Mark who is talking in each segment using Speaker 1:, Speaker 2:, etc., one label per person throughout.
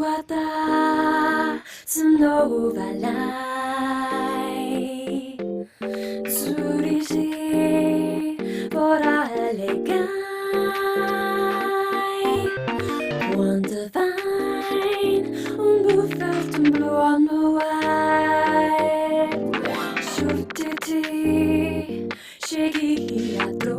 Speaker 1: Suata Snova Lai Surisi Voralegai Quanta vine Bufelt blån Moai Shurtiti Shegiato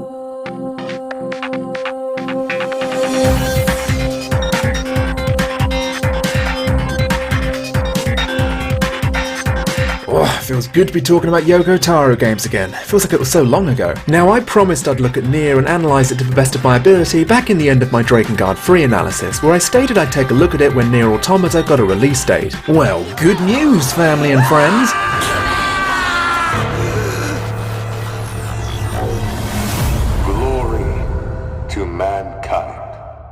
Speaker 2: Feels good to be talking about Yoko Taro games again. Feels like it was so long ago. Now, I promised I'd look at Nier and analyse it to the best of my ability back in the end of my Drakengard free analysis, where I stated I'd take a look at it when Nier Automata got a release date. Well, good news, family and friends!
Speaker 3: Glory to mankind.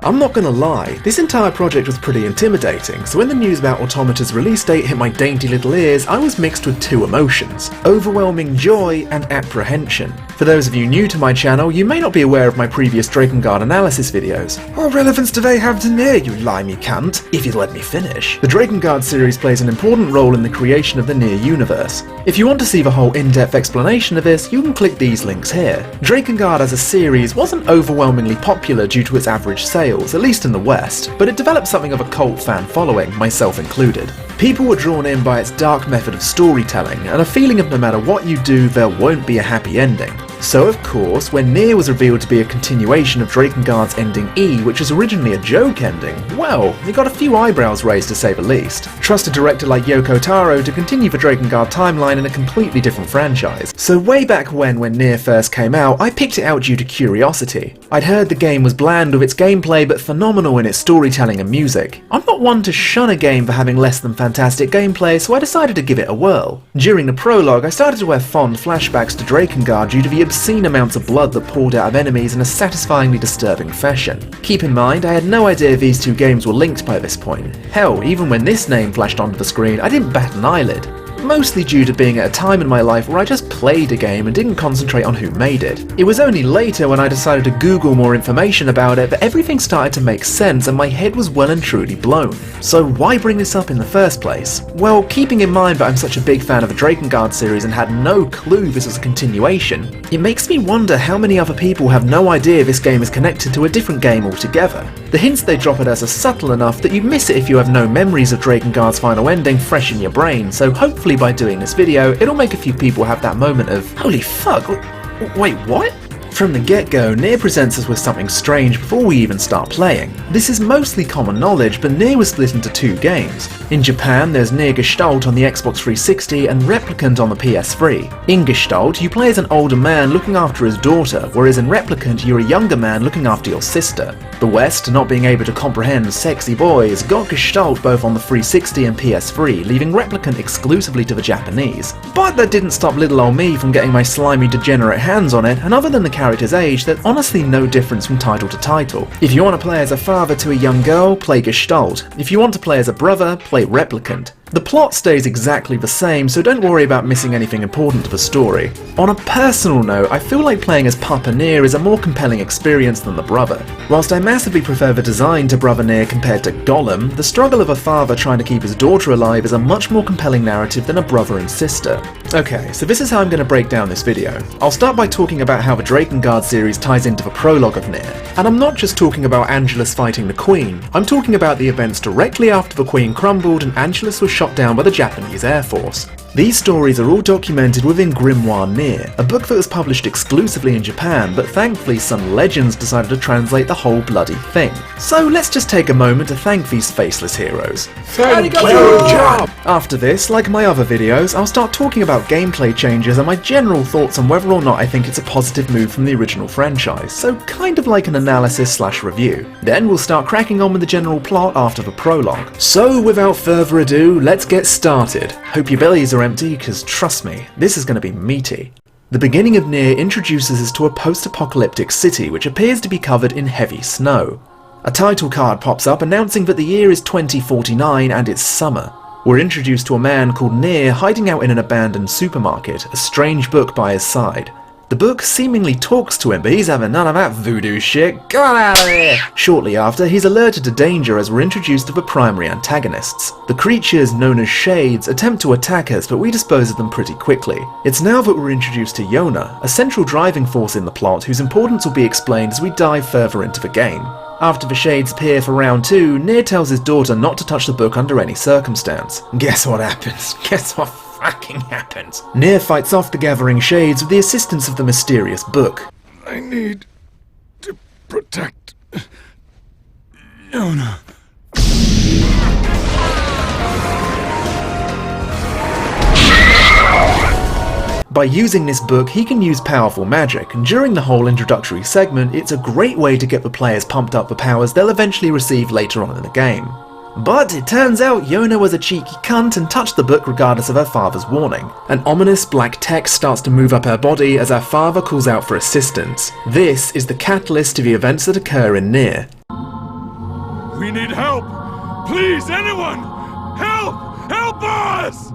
Speaker 2: I'm not gonna lie, this entire project was pretty intimidating, so when the news about Automata's release date hit my dainty little ears, I was mixed with two emotions: overwhelming joy and apprehension. For those of you new to my channel, you may not be aware of my previous Drakengard analysis videos. What relevance do they have to Nier, you limey cunt? If you'd let me finish. The Drakengard series plays an important role in the creation of the Nier universe. If you want to see the whole in-depth explanation of this, you can click these links here. Drakengard as a series wasn't overwhelmingly popular due to its average sales, at least in the West, but it developed something of a cult fan following, myself included. People were drawn in by its dark method of storytelling, and a feeling of no matter what you do, there won't be a happy ending. So of course, when Nier was revealed to be a continuation of Drakengard's ending E, which was originally a joke ending, well, it got a few eyebrows raised to say the least. Trust a director like Yoko Taro to continue the Drakengard timeline in a completely different franchise. So way back when Nier first came out, I picked it out due to curiosity. I'd heard the game was bland with its gameplay but phenomenal in its storytelling and music. I'm not one to shun a game for having less than fantastic gameplay, so I decided to give it a whirl. During the prologue, I started to have fond flashbacks to Drakengard due to the obscene amounts of blood that poured out of enemies in a satisfyingly disturbing fashion. Keep in mind, I had no idea these two games were linked by this point. Hell, even when this name flashed onto the screen, I didn't bat an eyelid. Mostly due to being at a time in my life where I just played a game and didn't concentrate on who made it. It was only later when I decided to Google more information about it that everything started to make sense and my head was well and truly blown. So why bring this up in the first place? Well, keeping in mind that I'm such a big fan of the Drakengard series and had no clue this was a continuation, it makes me wonder how many other people have no idea this game is connected to a different game altogether. The hints they drop at us are subtle enough that you'd miss it if you have no memories of Drakengard's final ending fresh in your brain, so hopefully by doing this video, it'll make a few people have that moment of, holy fuck, wait, what? From the get-go, Nier presents us with something strange before we even start playing. This is mostly common knowledge, but Nier was split into two games. In Japan, there's Nier Gestalt on the Xbox 360 and Replicant on the PS3. In Gestalt, you play as an older man looking after his daughter, whereas in Replicant, you're a younger man looking after your sister. The West, not being able to comprehend sexy boys, got Gestalt both on the 360 and PS3, leaving Replicant exclusively to the Japanese. But that didn't stop little old me from getting my slimy degenerate hands on it, and other than the character's age, there's honestly no difference from title to title. If you want to play as a father to a young girl, play Gestalt. If you want to play as a brother, play Replicant. The plot stays exactly the same, so don't worry about missing anything important to the story. On a personal note, I feel like playing as Papa Nier is a more compelling experience than the brother. Whilst I massively prefer the design to Brother Nier compared to Gollum, the struggle of a father trying to keep his daughter alive is a much more compelling narrative than a brother and sister. Okay, so this is how I'm going to break down this video. I'll start by talking about how the Drakengard series ties into the prologue of Nier. And I'm not just talking about Angelus fighting the Queen, I'm talking about the events directly after the Queen crumbled and Angelus was shot down by the Japanese Air Force. These stories are all documented within Grimoire Nier, a book that was published exclusively in Japan, but thankfully some legends decided to translate the whole bloody thing. So let's just take a moment to thank these faceless heroes.
Speaker 3: Thank you.
Speaker 2: After this, like my other videos, I'll start talking about gameplay changes and my general thoughts on whether or not I think it's a positive move from the original franchise, so kind of like an analysis/review. Then we'll start cracking on with the general plot after the prologue. So without further ado, let's get started. Hope your bellies are empty, because trust me, this is going to be meaty. The beginning of Nier introduces us to a post-apocalyptic city which appears to be covered in heavy snow. A title card pops up announcing that the year is 2049 and it's summer. We're introduced to a man called Nier hiding out in an abandoned supermarket, a strange book by his side. The book seemingly talks to him, but he's having none of that voodoo shit. Get out of here! Shortly after, he's alerted to danger as we're introduced to the primary antagonists. The creatures, known as Shades, attempt to attack us, but we dispose of them pretty quickly. It's now that we're introduced to Yona, a central driving force in the plot whose importance will be explained as we dive further into the game. After the Shades appear for round 2, Nier tells his daughter not to touch the book under any circumstance. Guess what happens? Guess what fucking happens? Nier fights off the gathering Shades with the assistance of the mysterious book.
Speaker 3: I need to protect Yona.
Speaker 2: By using this book, he can use powerful magic, and during the whole introductory segment, it's a great way to get the players pumped up for powers they'll eventually receive later on in the game. But it turns out Yona was a cheeky cunt and touched the book regardless of her father's warning. An ominous black text starts to move up her body as her father calls out for assistance. This is the catalyst to the events that occur in Nier.
Speaker 3: We need help! Please, anyone! Help! Help us!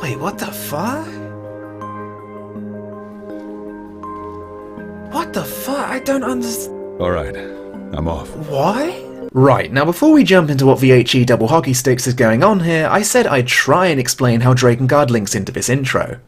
Speaker 2: Wait, what the fuck? What the fuck? I don't understand.
Speaker 3: Alright, I'm off.
Speaker 2: Why? Right, now before we jump into what VHE double hockey sticks is going on here, I said I'd try and explain how Drakengard links into this intro.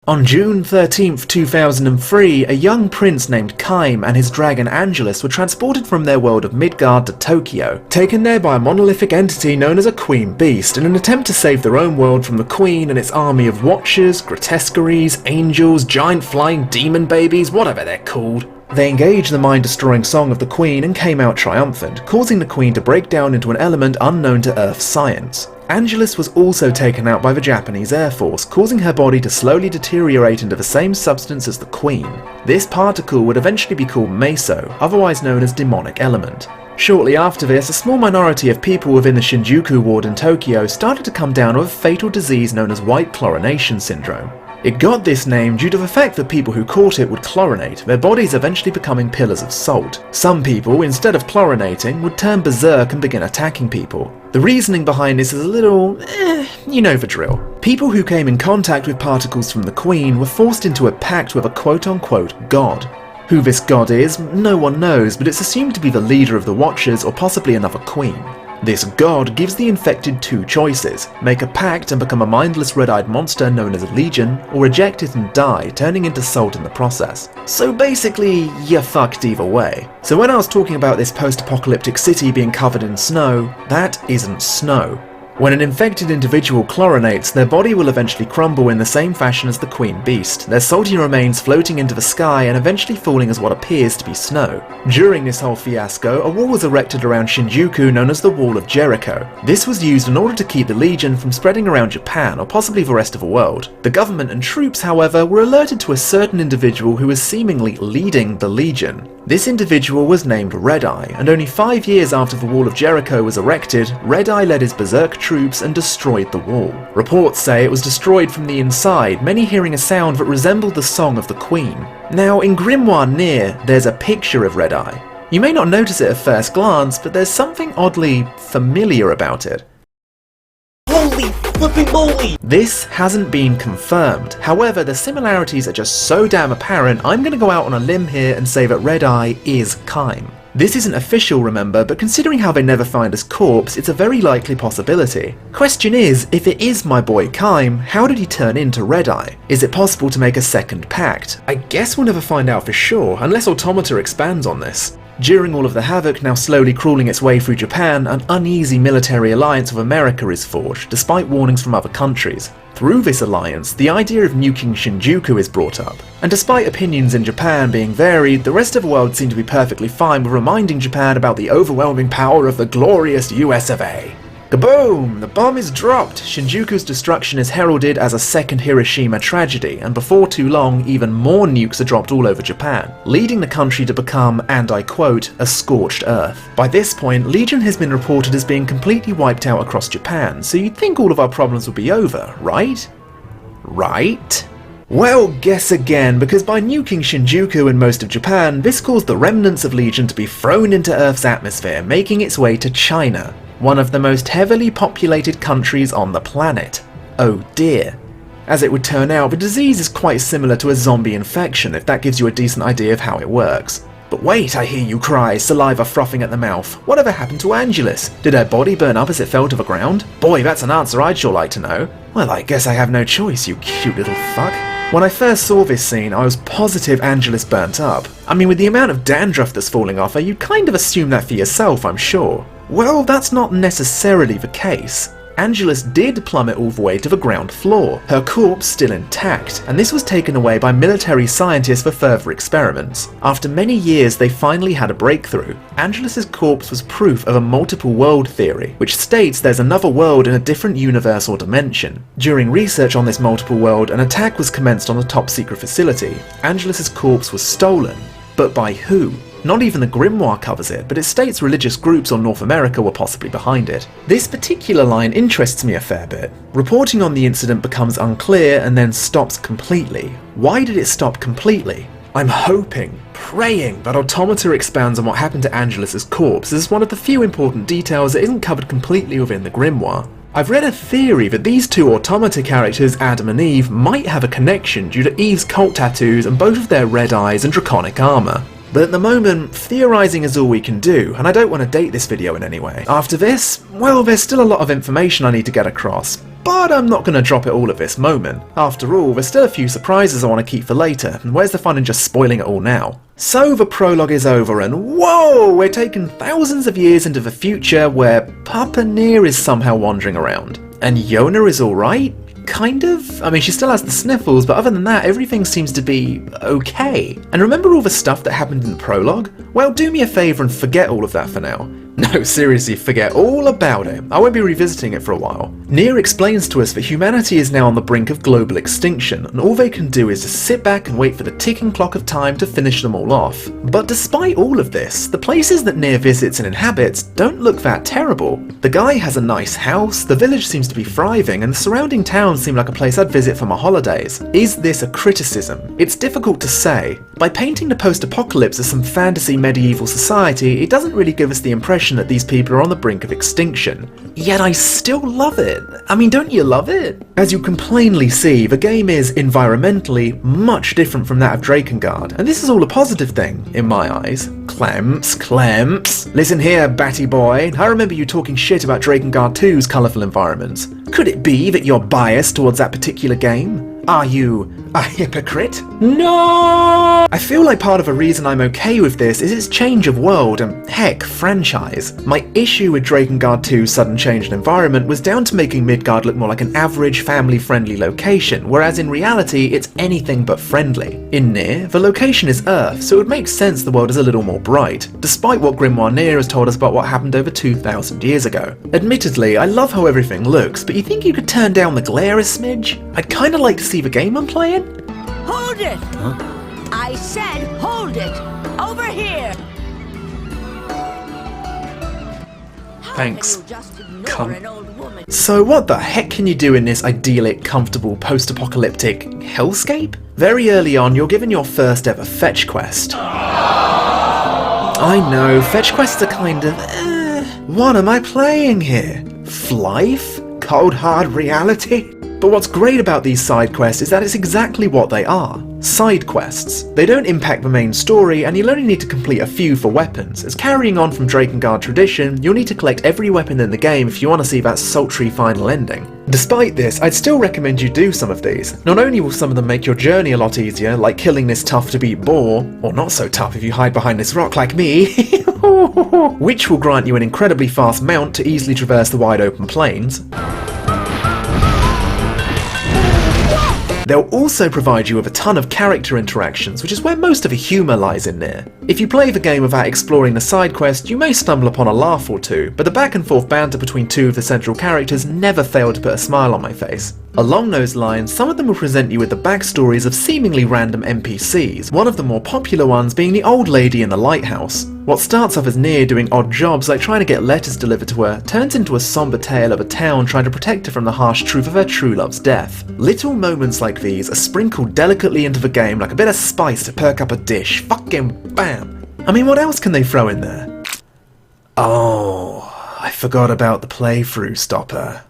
Speaker 2: On June 13th, 2003, a young prince named Kaine and his dragon Angelus were transported from their world of Midgard to Tokyo, taken there by a monolithic entity known as a Queen Beast in an attempt to save their own world from the Queen and its army of watchers, grotesqueries, angels, giant flying demon babies, whatever they're called. They engaged the mind-destroying song of the Queen and came out triumphant, causing the Queen to break down into an element unknown to Earth's science. Angelus was also taken out by the Japanese Air Force, causing her body to slowly deteriorate into the same substance as the Queen. This particle would eventually be called Meso, otherwise known as demonic element. Shortly after this, a small minority of people within the Shinjuku ward in Tokyo started to come down with a fatal disease known as white chlorination syndrome. It got this name due to the fact that people who caught it would chlorinate, their bodies eventually becoming pillars of salt. Some people, instead of chlorinating, would turn berserk and begin attacking people. The reasoning behind this is a little, you know the drill. People who came in contact with particles from the Queen were forced into a pact with a quote-unquote god. Who this god is, no one knows, but it's assumed to be the leader of the Watchers or possibly another queen. This god gives the infected two choices: make a pact and become a mindless red-eyed monster known as a legion, or reject it and die, turning into salt in the process. So basically, you're fucked either way. So when I was talking about this post-apocalyptic city being covered in snow, that isn't snow. When an infected individual chlorinates, their body will eventually crumble in the same fashion as the Queen Beast, their salty remains floating into the sky and eventually falling as what appears to be snow. During this whole fiasco, a wall was erected around Shinjuku known as the Wall of Jericho. This was used in order to keep the Legion from spreading around Japan or possibly the rest of the world. The government and troops, however, were alerted to a certain individual who was seemingly leading the Legion. This individual was named Red-Eye, and only 5 years after the Wall of Jericho was erected, Red-Eye led his berserk troops and destroyed the wall. Reports say it was destroyed from the inside, many hearing a sound that resembled the song of the Queen. Now, in Grimoire Nier, there's a picture of Red-Eye. You may not notice it at first glance, but there's something oddly familiar about it.
Speaker 4: Holy flipping moly!
Speaker 2: This hasn't been confirmed. However, the similarities are just so damn apparent, I'm going to go out on a limb here and say that Red-Eye is Kaine. This isn't official, remember, but considering how they never find his corpse, it's a very likely possibility. Question is, if it is my boy Kaine, how did he turn into Red-Eye? Is it possible to make a second pact? I guess we'll never find out for sure, unless Automata expands on this. During all of the havoc now slowly crawling its way through Japan, an uneasy military alliance with America is forged, despite warnings from other countries. Through this alliance, the idea of nuking Shinjuku is brought up, and despite opinions in Japan being varied, the rest of the world seemed to be perfectly fine with reminding Japan about the overwhelming power of the glorious US of A. Kaboom! The bomb is dropped! Shinjuku's destruction is heralded as a second Hiroshima tragedy, and before too long, even more nukes are dropped all over Japan, leading the country to become, and I quote, a scorched earth. By this point, Legion has been reported as being completely wiped out across Japan, so you'd think all of our problems would be over, right? Right? Well, guess again, because by nuking Shinjuku and most of Japan, this caused the remnants of Legion to be thrown into Earth's atmosphere, making its way to China, one of the most heavily populated countries on the planet. Oh dear. As it would turn out, the disease is quite similar to a zombie infection, if that gives you a decent idea of how it works. But wait, I hear you cry, saliva frothing at the mouth. Whatever happened to Angelus? Did her body burn up as it fell to the ground? Boy, that's an answer I'd sure like to know. Well, I guess I have no choice, you cute little fuck. When I first saw this scene, I was positive Angelus burnt up. I mean, with the amount of dandruff that's falling off her, you'd kind of assume that for yourself, I'm sure. Well, that's not necessarily the case. Angelus did plummet all the way to the ground floor, her corpse still intact, and this was taken away by military scientists for further experiments. After many years, they finally had a breakthrough. Angelus's corpse was proof of a multiple world theory, which states there's another world in a different universe or dimension. During research on this multiple world, an attack was commenced on a top secret facility. Angelus's corpse was stolen, but by who? Not even the grimoire covers it, but it states religious groups on North America were possibly behind it. This particular line interests me a fair bit. Reporting on the incident becomes unclear and then stops completely. Why did it stop completely? I'm hoping, praying that Automata expands on what happened to Angelus's corpse as one of the few important details that isn't covered completely within the grimoire. I've read a theory that these two Automata characters, Adam and Eve, might have a connection due to Eve's cult tattoos and both of their red eyes and draconic armour. But at the moment, theorising is all we can do, and I don't want to date this video in any way. After this, well, there's still a lot of information I need to get across, but I'm not going to drop it all at this moment. After all, there's still a few surprises I want to keep for later, and where's the fun in just spoiling it all now? So the prologue is over, and whoa, we're taken thousands of years into the future where Papa Nier is somehow wandering around. And Yona is alright? Kind of. I mean, she still has the sniffles, but other than that, everything seems to be okay. And remember all the stuff that happened in the prologue? Well, do me a favour and forget all of that for now. No, seriously, forget all about it. I won't be revisiting it for a while. Nier explains to us that humanity is now on the brink of global extinction, and all they can do is just sit back and wait for the ticking clock of time to finish them all off. But despite all of this, the places that Nier visits and inhabits don't look that terrible. The guy has a nice house, the village seems to be thriving, and the surrounding towns seem like a place I'd visit for my holidays. Is this a criticism? It's difficult to say. By painting the post-apocalypse as some fantasy medieval society, it doesn't really give us the impression that these people are on the brink of extinction. Yet I still love it. I mean, don't you love it? As you can plainly see, the game is environmentally much different from that of Drakengard, and this is all a positive thing, in my eyes. Clemps. Listen here, batty boy. I remember you talking shit about Drakengard 2's colourful environments. Could it be that you're biased towards that particular game? Are you a hypocrite? No! I feel like part of the reason I'm okay with this is its change of world and, heck, franchise. My issue with Drakengard 2's sudden change in environment was down to making Midgard look more like an average family-friendly location, whereas in reality it's anything but friendly. In Nier, the location is Earth, so it would make sense the world is a little more bright, despite what Grimoire Nier has told us about what happened over 2,000 years ago. Admittedly, I love how everything looks, but you think you could turn down the glare a smidge? I'd kinda like to see the game I'm playing.
Speaker 5: Hold it! Huh? I said hold it! Over here!
Speaker 2: Thanks. So what the heck can you do in this idyllic, comfortable, post-apocalyptic hellscape? Very early on, you're given your first ever fetch quest. I know, fetch quests are kind of what am I playing here? Flife? Cold hard reality? But what's great about these side quests is that it's exactly what they are. Side quests. They don't impact the main story, and you'll only need to complete a few for weapons, as carrying on from Drakengard tradition, you'll need to collect every weapon in the game if you want to see that sultry final ending. Despite this, I'd still recommend you do some of these. Not only will some of them make your journey a lot easier, like killing this tough to beat boar, or not so tough if you hide behind this rock like me, which will grant you an incredibly fast mount to easily traverse the wide open plains. They'll also provide you with a ton of character interactions, which is where most of the humour lies in Nier. If you play the game without exploring the side quest, you may stumble upon a laugh or two, but the back and forth banter between two of the central characters never failed to put a smile on my face. Along those lines, some of them will present you with the backstories of seemingly random NPCs, one of the more popular ones being the old lady in the lighthouse. What starts off as Nier doing odd jobs like trying to get letters delivered to her, turns into a somber tale of a town trying to protect her from the harsh truth of her true love's death. Little moments like these are sprinkled delicately into the game like a bit of spice to perk up a dish. Fucking bam! I mean, what else can they throw in there? Oh, I forgot about the playthrough stopper.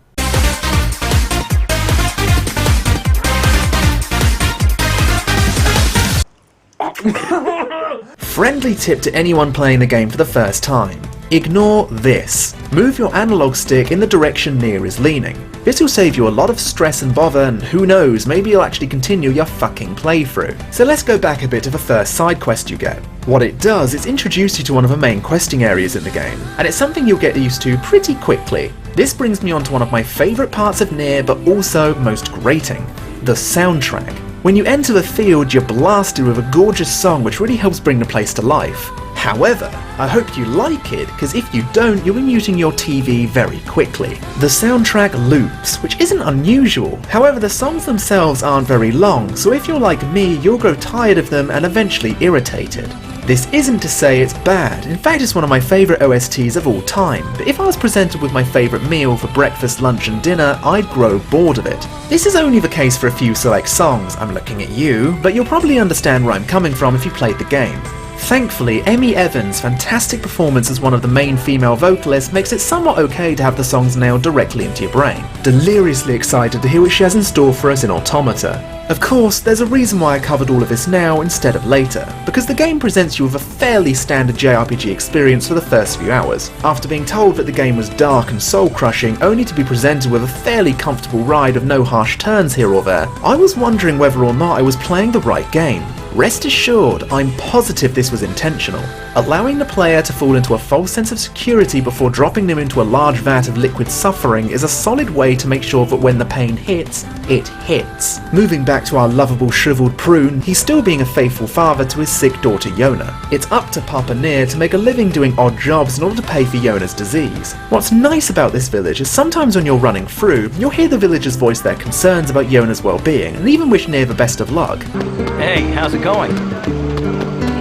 Speaker 2: Friendly tip to anyone playing the game for the first time. Ignore this. Move your analog stick in the direction Nier is leaning. This will save you a lot of stress and bother, and who knows, maybe you'll actually continue your fucking playthrough. So let's go back a bit to the first side quest you get. What it does is introduce you to one of the main questing areas in the game, and it's something you'll get used to pretty quickly. This brings me on to one of my favourite parts of Nier, but also most grating. The soundtrack. When you enter the field, you're blasted with a gorgeous song which really helps bring the place to life. However, I hope you like it, because if you don't, you'll be muting your TV very quickly. The soundtrack loops, which isn't unusual. However, the songs themselves aren't very long, so if you're like me, you'll grow tired of them and eventually irritated. This isn't to say it's bad, in fact it's one of my favourite OSTs of all time, but if I was presented with my favourite meal for breakfast, lunch and dinner, I'd grow bored of it. This is only the case for a few select songs, I'm looking at you, but you'll probably understand where I'm coming from if you played the game. Thankfully, Emmy Evans' fantastic performance as one of the main female vocalists makes it somewhat okay to have the songs nailed directly into your brain. Deliriously excited to hear what she has in store for us in Automata. Of course, there's a reason why I covered all of this now instead of later, because the game presents you with a fairly standard JRPG experience for the first few hours. After being told that the game was dark and soul-crushing, only to be presented with a fairly comfortable ride of no harsh turns here or there, I was wondering whether or not I was playing the right game. Rest assured, I'm positive this was intentional. Allowing the player to fall into a false sense of security before dropping them into a large vat of liquid suffering is a solid way to make sure that when the pain hits, it hits. Moving back to our lovable shriveled prune, he's still being a faithful father to his sick daughter Yona. It's up to Papa Nier to make a living doing odd jobs in order to pay for Yona's disease. What's nice about this village is sometimes when you're running through, you'll hear the villagers voice their concerns about Yona's well-being and even wish Nier the best of luck.
Speaker 6: Hey, how's it going?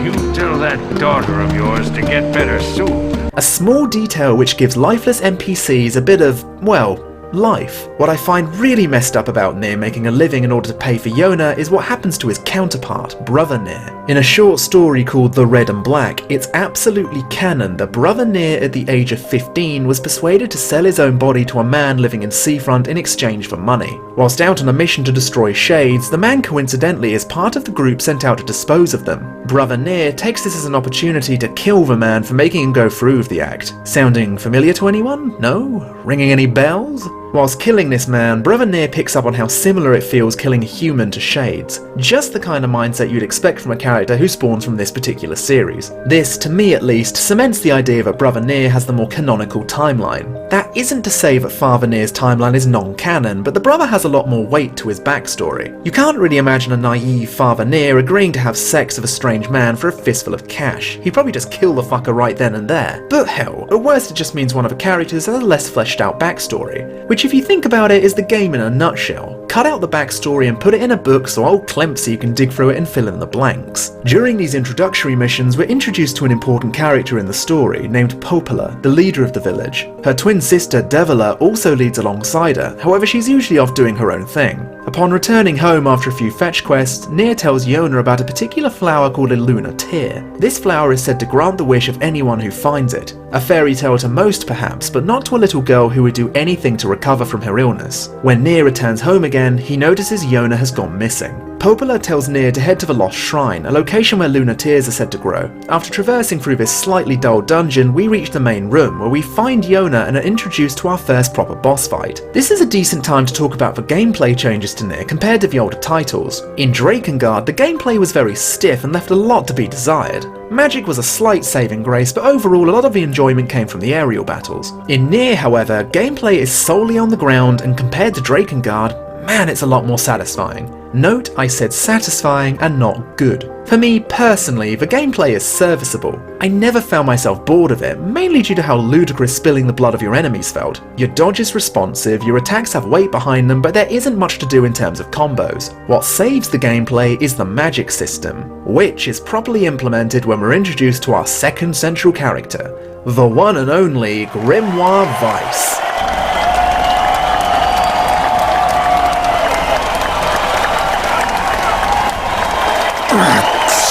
Speaker 3: You tell that daughter of yours to get better soon.
Speaker 2: A small detail which gives lifeless NPCs a bit of, well, life. What I find really messed up about Nier making a living in order to pay for Yona is what happens to his counterpart, Brother Nier. In a short story called The Red and Black, it's absolutely canon that Brother Nier at the age of 15 was persuaded to sell his own body to a man living in Seafront in exchange for money. Whilst out on a mission to destroy shades, the man coincidentally is part of the group sent out to dispose of them. Brother Nier takes this as an opportunity to kill the man for making him go through with the act. Sounding familiar to anyone? No? Ringing any bells? Whilst killing this man, Brother Nier picks up on how similar it feels killing a human to Shades. Just the kind of mindset you'd expect from a character who spawns from this particular series. This, to me at least, cements the idea that Brother Nier has the more canonical timeline. That isn't to say that Father Nier's timeline is non-canon, but the brother has a lot more weight to his backstory. You can't really imagine a naive Father Nier agreeing to have sex with a strange man for a fistful of cash. He'd probably just kill the fucker right then and there. But hell, at worst it just means one of the characters has a less fleshed out backstory, which if you think about it is the game in a nutshell. Cut out the backstory and put it in a book so old Clemps can dig through it and fill in the blanks. During these introductory missions, we're introduced to an important character in the story named Popola, the leader of the village. Her twin sister Devola also leads alongside her, however she's usually off doing her own thing. Upon returning home after a few fetch quests, Nier tells Yona about a particular flower called a lunar tear. This flower is said to grant the wish of anyone who finds it. A fairy tale to most perhaps, but not to a little girl who would do anything to recover from her illness. When Nier returns home again, he notices Yona has gone missing. Popola tells Nier to head to the Lost Shrine, a location where lunar tears are said to grow. After traversing through this slightly dull dungeon, we reach the main room, where we find Yona and are introduced to our first proper boss fight. This is a decent time to talk about the gameplay changes to Nier compared to the older titles. In Drakengard, the gameplay was very stiff and left a lot to be desired. Magic was a slight saving grace, but overall a lot of the enjoyment came from the aerial battles. In Nier, however, gameplay is solely on the ground, and compared to Drakengard, man, it's a lot more satisfying. Note, I said satisfying and not good. For me, personally, the gameplay is serviceable. I never found myself bored of it, mainly due to how ludicrous spilling the blood of your enemies felt. Your dodge is responsive, your attacks have weight behind them, but there isn't much to do in terms of combos. What saves the gameplay is the magic system, which is properly implemented when we're introduced to our second central character, the one and only Grimoire Weiss.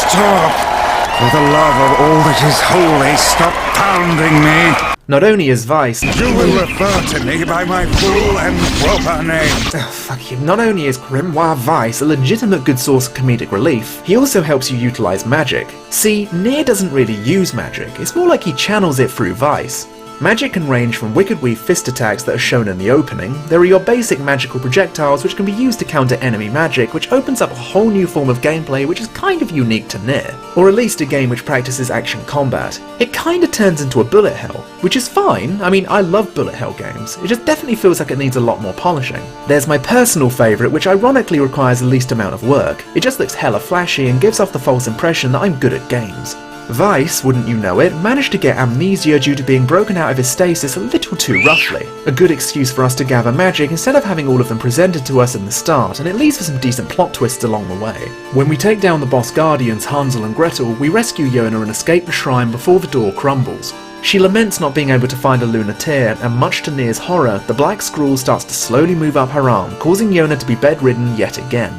Speaker 7: Stop! For the love of all that is holy, stop pounding me!
Speaker 2: Not only is Weiss...
Speaker 7: You will refer to me by my full and proper name!
Speaker 2: Fuck you. Not only is Grimoire Weiss a legitimate good source of comedic relief, he also helps you utilise magic. See, Nier doesn't really use magic, it's more like he channels it through Weiss. Magic can range from Wicked Weave fist attacks that are shown in the opening. There are your basic magical projectiles which can be used to counter enemy magic, which opens up a whole new form of gameplay which is kind of unique to Nier. Or at least a game which practices action combat. It kinda turns into a bullet hell, which is fine. I mean, I love bullet hell games. It just definitely feels like it needs a lot more polishing. There's my personal favourite, which ironically requires the least amount of work. It just looks hella flashy and gives off the false impression that I'm good at games. Weiss, wouldn't you know it, managed to get amnesia due to being broken out of his stasis a little too roughly. A good excuse for us to gather magic instead of having all of them presented to us in the start, and it leaves for some decent plot twists along the way. When we take down the boss guardians Hansel and Gretel, we rescue Yona and escape the shrine before the door crumbles. She laments not being able to find a lunar tear, and much to Nier's horror, the black scrawl starts to slowly move up her arm, causing Yona to be bedridden yet again.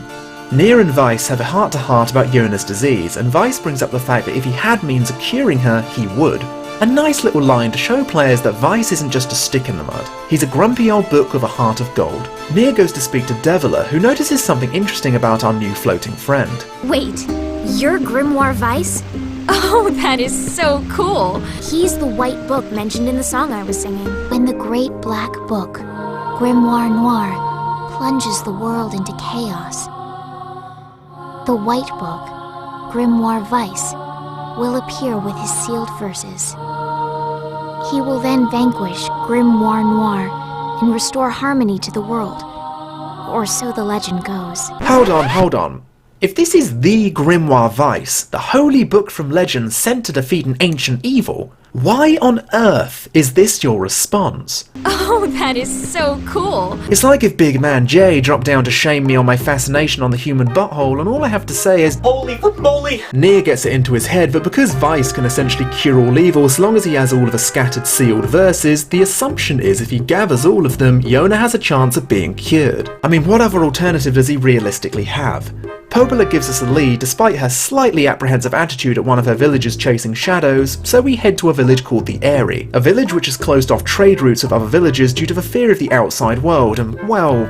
Speaker 2: Nier and Weiss have a heart-to-heart about Yona's disease, and Weiss brings up the fact that if he had means of curing her, he would. A nice little line to show players that Weiss isn't just a stick in the mud. He's a grumpy old book with a heart of gold. Nier goes to speak to Devola, who notices something interesting about our new floating friend.
Speaker 8: Wait, you're Grimoire Weiss? Oh, that is so cool! He's the white book mentioned in the song I was singing. When the great black book, Grimoire Noir, plunges the world into chaos, the white book, Grimoire Weiss, will appear with his sealed verses. He will then vanquish Grimoire Noir and restore harmony to the world. Or so the legend goes.
Speaker 2: Hold on. If this is the Grimoire Weiss, the holy book from legend sent to defeat an ancient evil, why on earth is this your response?
Speaker 8: Oh, that is so cool!
Speaker 2: It's like if Big Man J dropped down to shame me on my fascination on the human butthole, and all I have to say is,
Speaker 4: Holy moly!
Speaker 2: Nier gets it into his head that because Weiss can essentially cure all evil as long as he has all of the scattered sealed verses, the assumption is if he gathers all of them, Yona has a chance of being cured. I mean, what other alternative does he realistically have? Popola gives us a lead despite her slightly apprehensive attitude at one of her villagers chasing shadows, so we head to a village called the Eyrie, a village which has closed off trade routes with other villages due to the fear of the outside world and, well...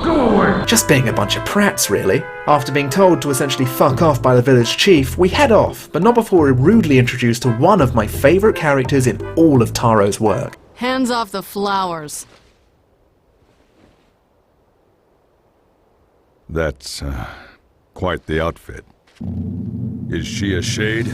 Speaker 3: Go away!
Speaker 2: Just being a bunch of prats, really. After being told to essentially fuck off by the village chief, we head off, but not before we're rudely introduced to one of my favourite characters in all of Taro's work.
Speaker 9: Hands off the flowers.
Speaker 7: That's, quite the outfit. Is she a shade?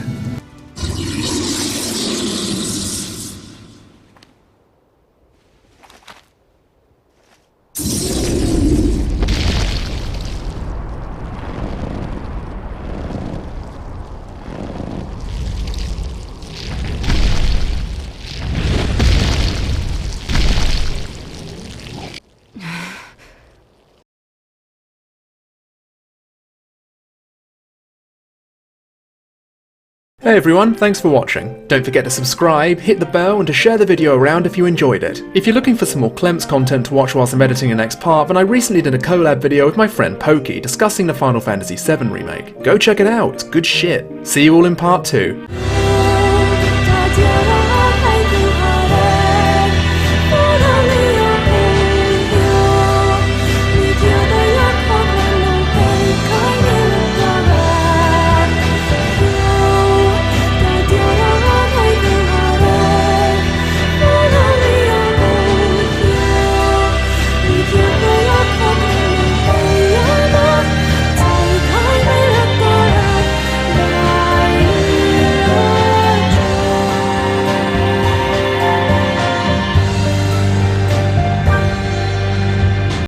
Speaker 2: Hey everyone, thanks for watching. Don't forget to subscribe, hit the bell, and to share the video around if you enjoyed it. If you're looking for some more Clemps content to watch whilst I'm editing the next part, then I recently did a collab video with my friend Pokey discussing the Final Fantasy VII remake. Go check it out, it's good shit. See you all in part 2.